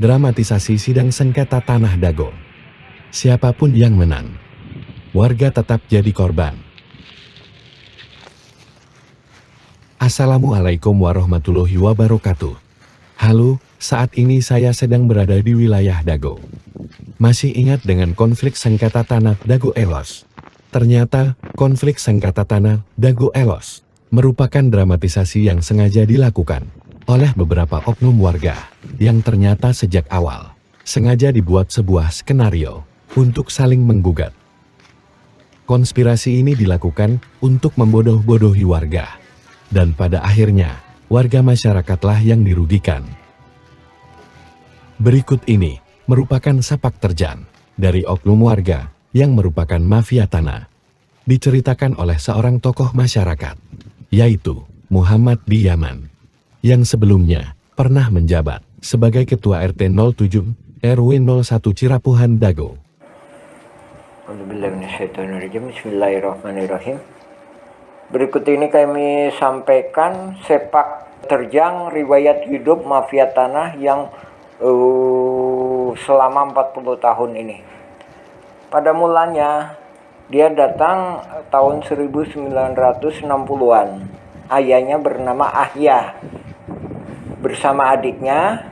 Dramatisasi sidang sengketa tanah Dago. Siapapun yang menang, warga tetap jadi korban. Assalamualaikum warahmatullahi wabarakatuh. Halo, saat ini saya sedang berada di wilayah Dago. Masih ingat dengan konflik sengketa tanah Dago Elos? Ternyata, konflik sengketa tanah Dago Elos merupakan dramatisasi yang sengaja dilakukan oleh beberapa oknum warga yang ternyata sejak awal sengaja dibuat sebuah skenario untuk saling menggugat. Konspirasi ini dilakukan untuk membodoh-bodohi warga, dan pada akhirnya warga masyarakatlah yang dirugikan. Berikut ini merupakan sepak terjang dari oknum warga yang merupakan mafia tanah. Diceritakan oleh seorang tokoh masyarakat, yaitu Muhammad Diyaman, yang sebelumnya pernah menjabat sebagai Ketua RT 07 RW 01 Cirapuhan Dago. Bismillahirrahmanirrahim. Berikut ini kami sampaikan sepak terjang riwayat hidup mafia tanah yang selama 40 tahun ini. Pada mulanya dia datang tahun 1960-an. Ayahnya bernama Ahya. Bersama adiknya,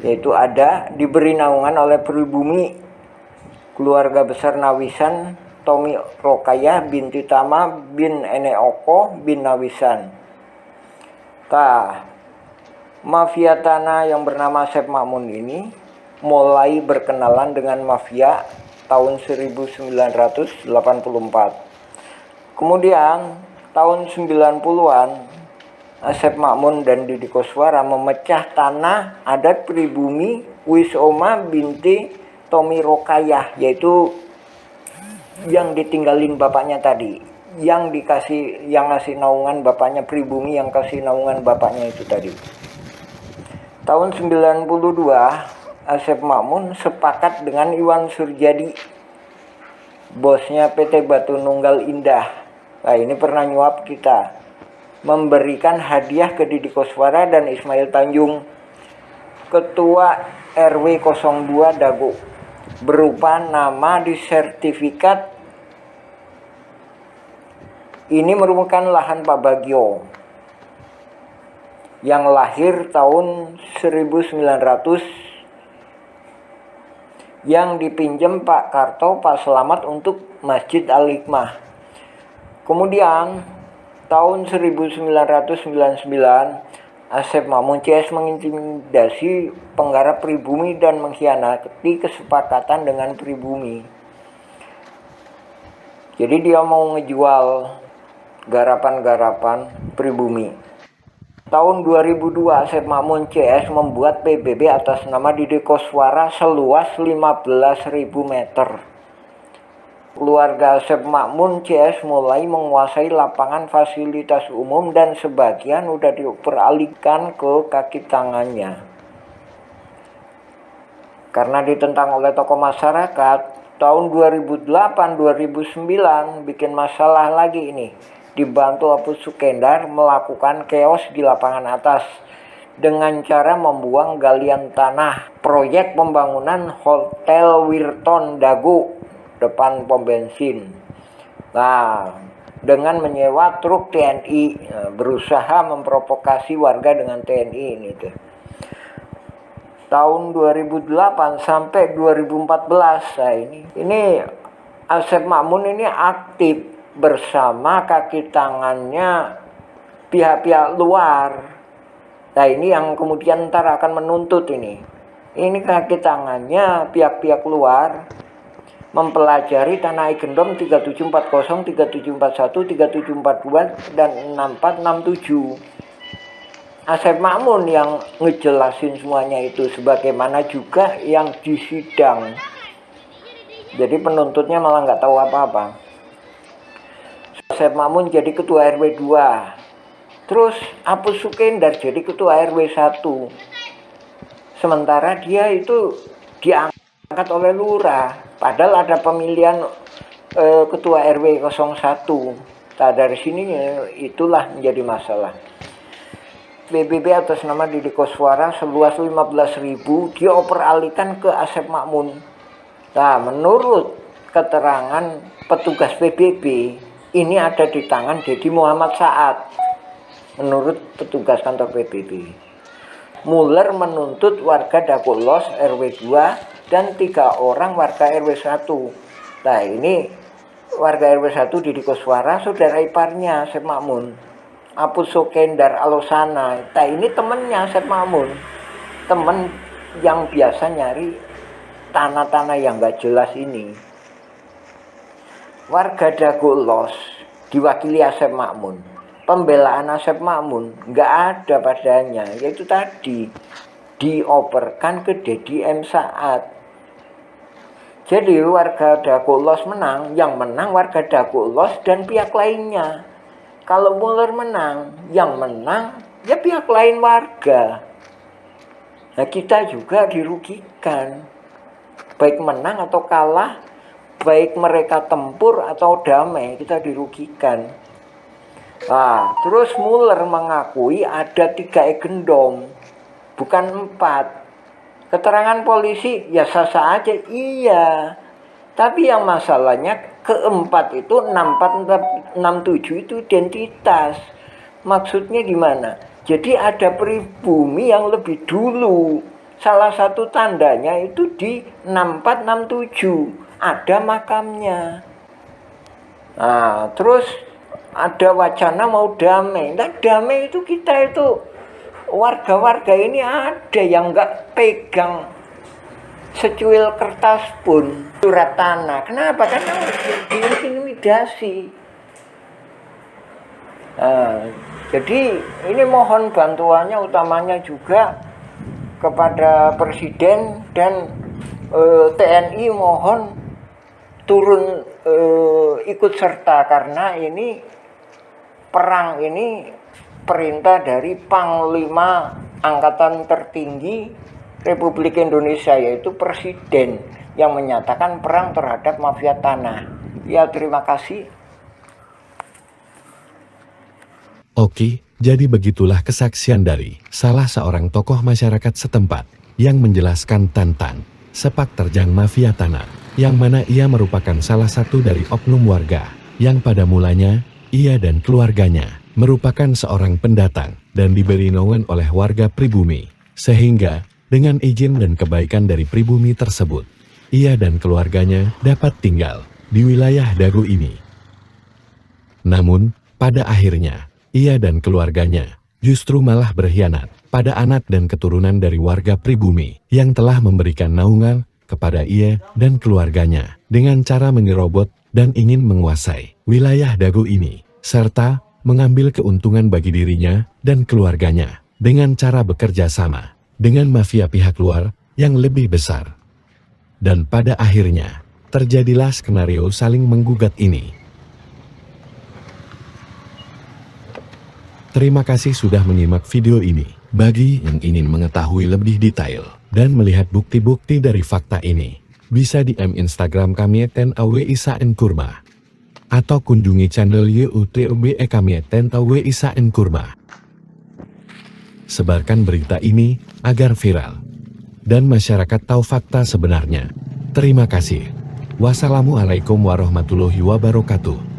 yaitu Ada, diberi naungan oleh pribumi keluarga besar Nawisan Tomi Rokayah binti Tama bin Eneoko bin Nawisan. Mafia tanah yang bernama Asep Makmun ini mulai berkenalan dengan mafia tahun 1984. Kemudian tahun 90-an Asep Makmun dan Didi Koswara memecah tanah adat pribumi Wisoma binti Tomi Rokayah, yaitu yang ditinggalin bapaknya tadi, yang ngasih naungan bapaknya pribumi, yang kasih naungan bapaknya itu tadi. Tahun 92 Asep Makmun sepakat dengan Iwan Surjadi, bosnya PT Batu Nunggal Indah. Nah, ini pernah nyuap kita, memberikan hadiah ke Didi Koswara dan Ismail Tanjung, Ketua RW 02 Dago, berupa nama di sertifikat. Ini merupakan lahan Pak Bagio yang lahir tahun 1900, yang dipinjam Pak Karto, Pak Selamat untuk Masjid Al-Hikmah. Kemudian tahun 1999 Asep Makmun CS mengintimidasi penggarap pribumi dan mengkhianati kesepakatan dengan pribumi. Jadi dia mau ngejual garapan-garapan pribumi. Tahun 2002 Asep Makmun CS membuat PBB atas nama Didi Koswara seluas 15.000 meter. Keluarga Asep Makmun CS mulai menguasai lapangan fasilitas umum dan sebagian udah diperalihkan ke kaki tangannya. Karena ditentang oleh tokoh masyarakat, tahun 2008-2009 bikin masalah lagi ini. Dibantu Apu Sukendar melakukan chaos di lapangan atas dengan cara membuang galian tanah proyek pembangunan Hotel Wirton Dago depan pom bensin. Nah, dengan menyewa truk TNI, berusaha memprovokasi warga dengan TNI ini tuh. Tahun 2008 sampai 2014, nah ini Asep Makmun ini aktif bersama kaki tangannya pihak-pihak luar. Nah, ini yang kemudian ntar akan menuntut ini. Ini kaki tangannya pihak-pihak luar mempelajari tanah Igendom 3740, 3741, 3742 dan 6467. Asep Makmun yang ngejelasin semuanya itu, sebagaimana juga yang di sidang. Jadi penuntutnya malah nggak tahu apa-apa. Asep Makmun jadi ketua RW 2. Terus Apu Sukendar jadi ketua RW 1. Sementara dia itu diangkat oleh lurah. Padahal ada pemilihan ketua RW 01. Nah, dari sini itulah menjadi masalah. PBB atas nama Deddy Koswara seluas 15.000 dioperalihkan ke Asep Makmun. Nah, menurut keterangan petugas PBB, ini ada di tangan Deddy Muhammad Saad. Menurut petugas kantor PBB, Muller menuntut warga Dagolos RW 2 dan 3 orang warga RW 1. Nah, ini warga RW 1 Deddy Koswara, saudara iparnya Asep Makmun. Apus Sokendar Alosana, nah ini temennya Asep Makmun, temen yang biasa nyari tanah-tanah yang gak jelas ini. Warga Dagolos diwakili Asep Makmun. Pembelaan Asep Makmun gak ada padanya, yaitu tadi dioperkan ke Deddy M. Saad. Jadi warga Dagolos menang, yang menang warga Dagolos dan pihak lainnya. Kalau Muller menang, yang menang ya pihak lain warga. Nah, kita juga dirugikan. Baik menang atau kalah, baik mereka tempur atau damai, kita dirugikan. Nah, terus Muller mengakui ada 3 egendom, bukan 4. Keterangan polisi ya sah-sah aja, iya. Tapi yang masalahnya keempat itu 6467 itu identitas. Maksudnya gimana? Jadi ada pribumi yang lebih dulu. Salah satu tandanya itu di 6467 ada makamnya. Nah, terus ada wacana mau damai. Nah, damai itu kita itu warga-warga ini ada yang nggak pegang secuil kertas pun surat tanah. Kenapa? Karena diintimidasi. Jadi ini mohon bantuannya utamanya juga kepada Presiden dan TNI, mohon turun ikut serta, karena ini perang ini perintah dari Panglima Angkatan Tertinggi Republik Indonesia, yaitu Presiden, yang menyatakan perang terhadap mafia tanah. Ya, terima kasih. Oke, jadi begitulah kesaksian dari salah seorang tokoh masyarakat setempat yang menjelaskan tentang sepak terjang mafia tanah, yang mana ia merupakan salah satu dari oknum warga yang pada mulanya ia dan keluarganya merupakan seorang pendatang dan diberi naungan oleh warga pribumi, sehingga dengan izin dan kebaikan dari pribumi tersebut, ia dan keluarganya dapat tinggal di wilayah Dago ini. Namun, pada akhirnya, ia dan keluarganya justru malah berkhianat pada anak dan keturunan dari warga pribumi yang telah memberikan naungan kepada ia dan keluarganya dengan cara menyerobot dan ingin menguasai wilayah Dago ini, serta mengambil keuntungan bagi dirinya dan keluarganya dengan cara bekerja sama dengan mafia pihak luar yang lebih besar. Dan pada akhirnya, terjadilah skenario saling menggugat ini. Terima kasih sudah menyimak video ini. Bagi yang ingin mengetahui lebih detail dan melihat bukti-bukti dari fakta ini, bisa DM Instagram kami @awisaenkurma atau kunjungi channel YouTube kami @awisaenkurma. Sebarkan berita ini agar viral dan masyarakat tahu fakta sebenarnya. Terima kasih. Wassalamualaikum warahmatullahi wabarakatuh.